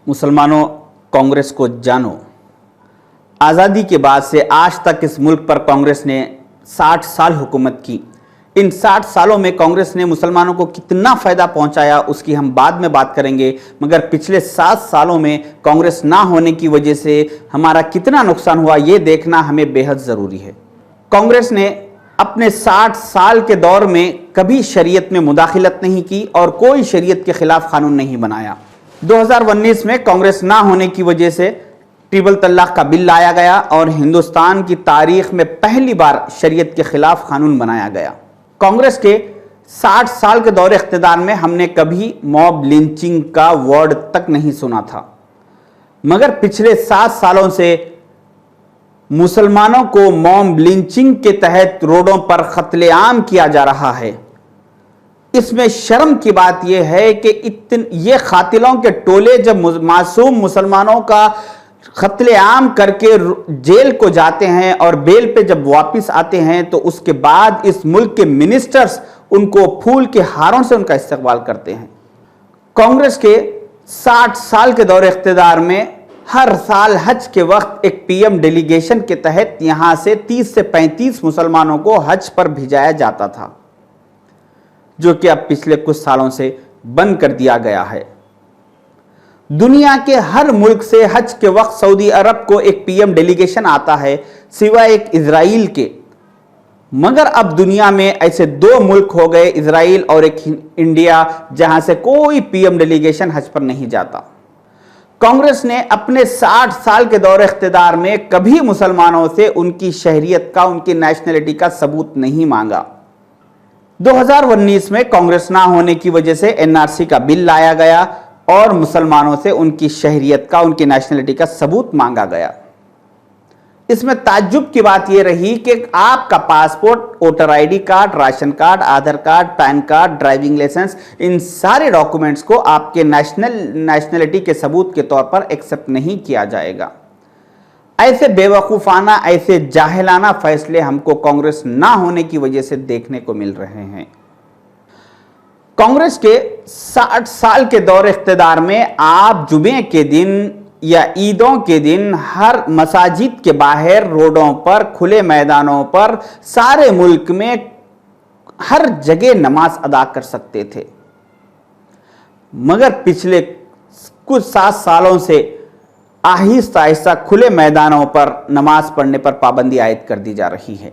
मुसलमानों, कांग्रेस को जानो। आज़ादी के बाद से आज तक इस मुल्क पर कांग्रेस ने 60 साल हुकूमत की। इन 60 सालों में कांग्रेस ने मुसलमानों को कितना फ़ायदा पहुंचाया उसकी हम बाद में बात करेंगे, मगर पिछले 7 सालों में कांग्रेस ना होने की वजह से हमारा कितना नुकसान हुआ ये देखना हमें बेहद ज़रूरी है। कांग्रेस ने अपने 60 साल के दौर में कभी शरीयत में मुदाखिलत नहीं की और कोई शरीयत के खिलाफ कानून नहीं बनाया। 2019 में कांग्रेस ना होने की वजह से ट्रिपल तलाक का बिल लाया गया और हिंदुस्तान की तारीख में पहली बार शरीयत के खिलाफ कानून बनाया गया। कांग्रेस के 60 साल के दौरे इख्तिदार में हमने कभी मॉब लिंचिंग का वर्ड तक नहीं सुना था, मगर पिछले 7 सालों से मुसलमानों को मॉब लिंचिंग के तहत रोडों पर कत्लेआम किया जा रहा है। इसमें शर्म की बात यह है कि ये कातिलों के टोले जब मासूम मुसलमानों का कत्लेआम करके जेल को जाते हैं और बेल पे जब वापस आते हैं तो उसके बाद इस मुल्क के मिनिस्टर्स उनको फूल के हारों से उनका इस्तकबाल करते हैं। कांग्रेस के 60 साल के दौरे इख्तिदार में हर साल हज के वक्त एक पीएम डेलीगेशन के तहत यहां से 30 से 35 मुसलमानों को हज पर भेजाया जाता था, जो कि अब पिछले कुछ सालों से बंद कर दिया गया है। दुनिया के हर मुल्क से हज के वक्त सऊदी अरब को एक पीएम डेलीगेशन आता है, सिवाय एक इजराइल के। मगर अब दुनिया में ऐसे 2 मुल्क हो गए, इजराइल और एक इंडिया, जहां से कोई पीएम डेलीगेशन हज पर नहीं जाता। कांग्रेस ने अपने 60 साल के दौरे इख्तिदार में कभी मुसलमानों से उनकी शहरियत का, उनकी नेशनलिटी का सबूत नहीं मांगा। 2019 में कांग्रेस ना होने की वजह से एनआरसी का बिल लाया गया और मुसलमानों से उनकी शहरियत का, उनकी नेशनलिटी का सबूत मांगा गया। इसमें ताज्जुब की बात यह रही कि आपका passport, voter ID card, ration card, Aadhaar card, PAN card, driving licence, इन सारे डॉक्यूमेंट्स को आपके नेशनलिटी के सबूत के तौर पर एक्सेप्ट नहीं किया जाएगा। ऐसे बेवकूफाना, ऐसे जाहिलाना फैसले हमको कांग्रेस ना होने की वजह से देखने को मिल रहे हैं। कांग्रेस के 60 साल के दौरे इख्तिदार में आप जुमे के दिन या ईदों के दिन हर मसाजिद के बाहर, रोडों पर, खुले मैदानों पर, सारे मुल्क में हर जगह नमाज अदा कर सकते थे। मगर पिछले कुछ 7 सालों से आहिस्ता आहिस्ता खुले मैदानों पर नमाज पढ़ने पर पाबंदी आयद कर दी जा रही है।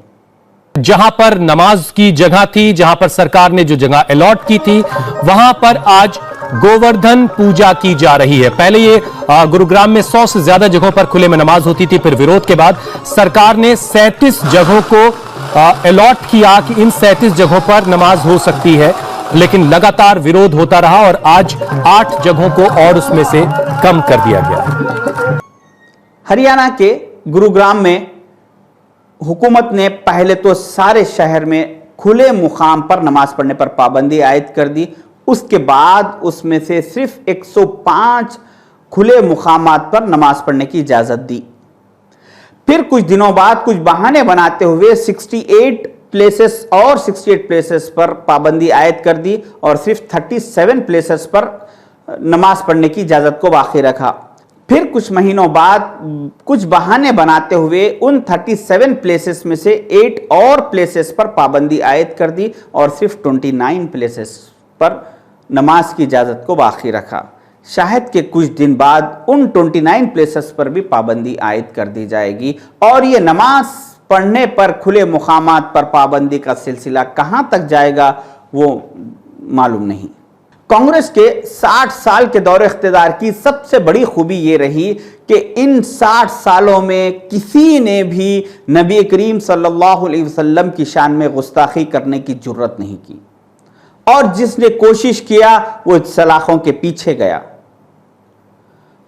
जहां पर नमाज की जगह थी, जहां पर सरकार ने जो जगह अलॉट की थी, वहां पर आज गोवर्धन पूजा की जा रही है। पहले ये गुरुग्राम में 100 से ज्यादा जगहों पर खुले में नमाज होती थी, फिर विरोध के बाद सरकार ने 37 जगहों को अलॉट किया कि इन 37 जगहों पर नमाज हो सकती है, लेकिन लगातार विरोध होता रहा और आज 8 जगहों को और उसमें से कम कर दिया गया। हरियाणा के गुरुग्राम में हुकूमत ने पहले तो सारे शहर में खुले मुकाम पर नमाज पढ़ने पर पाबंदी आयद कर दी। उसके बाद उसमें से सिर्फ 105 खुले मुकामात पर नमाज पढ़ने की इजाजत दी। फिर कुछ दिनों बाद कुछ बहाने बनाते हुए 68 प्लेसेस और 68 प्लेसेस पर पाबंदी आयद कर दी और सिर्फ 37 प्लेसेस पर नमाज पढ़ने की इजाजत को बाकी रखा। फिर कुछ महीनों बाद कुछ बहाने बनाते हुए उन 37 प्लेसेस में से 8 और प्लेसेस पर पाबंदी आयद कर दी और सिर्फ 29 प्लेसेस पर नमाज की इजाज़त को बाकी रखा। शायद के कुछ दिन बाद उन 29 प्लेसेस पर भी पाबंदी आयद कर दी जाएगी और ये नमाज पढ़ने पर खुले मुकामात पर पाबंदी का सिलसिला कहां तक जाएगा वो मालूम नहीं। कांग्रेस के 60 साल के दौरे इख्तिदार की सबसे बड़ी खूबी ये रही कि इन 60 सालों में किसी ने भी नबी करीम सल्लल्लाहु अलैहि वसल्लम की शान में गुस्ताखी करने की जुर्रत नहीं की और जिसने कोशिश किया वो सलाखों के पीछे गया।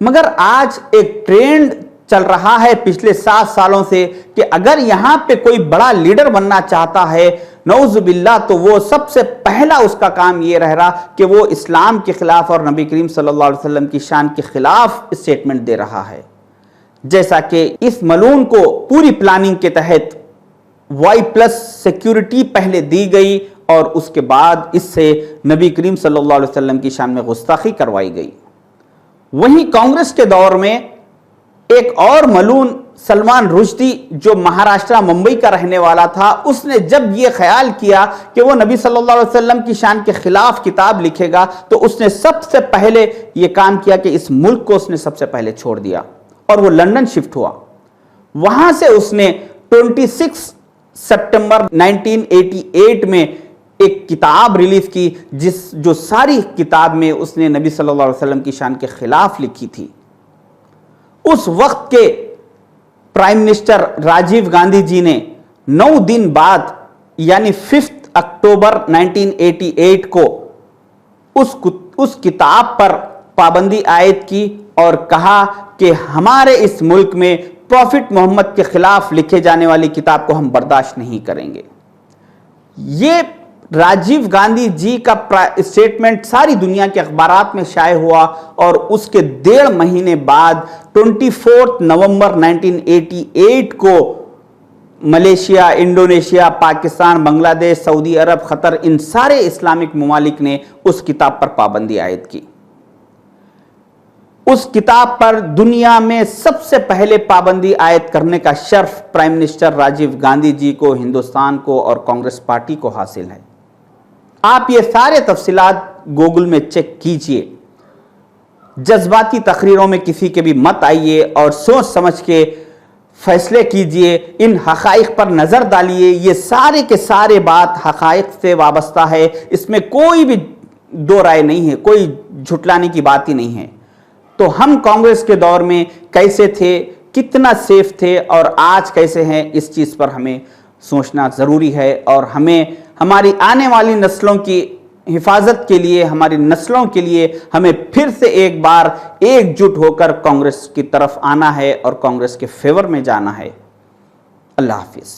मगर आज एक ट्रेंड चल रहा है पिछले 7 सालों से कि अगर यहां पे कोई बड़ा लीडर बनना चाहता है, नऊजुबिल्लाह, तो वो सबसे पहला उसका काम ये रह रहा कि वो इस्लाम के खिलाफ और नबी करीम सल्लल्लाहु अलैहि वसल्लम की शान के खिलाफ स्टेटमेंट दे रहा है। जैसा कि इस मलून को पूरी प्लानिंग के तहत Y+ सिक्योरिटी पहले दी गई और उसके बाद इससे नबी करीम सल्लल्लाहु अलैहि वसल्लम की शान में गुस्ताखी करवाई गई। वहीं कांग्रेस के दौर में एक और मलून सलमान रुश्दी जो महाराष्ट्र मुंबई का रहने वाला था, उसने जब यह ख्याल किया कि वो नबी सल्लल्लाहु अलैहि वसल्लम की शान के खिलाफ किताब लिखेगा, तो उसने सबसे पहले यह काम किया कि इस मुल्क को उसने सबसे पहले छोड़ दिया और वो लंदन शिफ्ट हुआ। वहां से उसने 26 सितंबर 1988 में एक किताब रिलीज की, जो सारी किताब में उसने नबी सल्लल्लाहु अलैहि वसल्लम की शान के खिलाफ लिखी थी। उस वक्त के प्राइम मिनिस्टर राजीव गांधी जी ने 9 दिन बाद यानी 5 अक्टूबर 1988 को उस किताब पर पाबंदी आयद की और कहा कि हमारे इस मुल्क में प्रॉफिट मोहम्मद के खिलाफ लिखे जाने वाली किताब को हम बर्दाश्त नहीं करेंगे। ये राजीव गांधी जी का स्टेटमेंट सारी दुनिया के अखबारात में शाये हुआ और उसके 1.5 महीने बाद 24 नवंबर 1988 को Malaysia, Indonesia, Pakistan, Bangladesh, Saudi Arabia, Qatar, इन सारे इस्लामिक ममालिक ने उस किताब पर पाबंदी आयद की। उस किताब पर दुनिया में सबसे पहले पाबंदी आयद करने का शर्फ प्राइम मिनिस्टर राजीव गांधी जी को, हिंदुस्तान को और कांग्रेस पार्टी को हासिल है। आप ये सारे तफसीलात गूगल में चेक कीजिए। जज्बाती तकरीरों में किसी के भी मत आइए और सोच समझ के फैसले कीजिए। इन हकाइक पर नजर डालिए। ये सारे के सारे बात हकाइक से वाबस्ता है, इसमें कोई भी दो राय नहीं है, कोई झुटलाने की बात ही नहीं है। तो हम कांग्रेस के दौर में कैसे थे, कितना सेफ थे और आज कैसे हैं, इस चीज पर हमें सोचना जरूरी है और हमें हमारी आने वाली नस्लों की हिफाजत के लिए, हमारी नस्लों के लिए हमें फिर से एक बार एकजुट होकर कांग्रेस की तरफ आना है और कांग्रेस के फेवर में जाना है। अल्लाह हाफिज।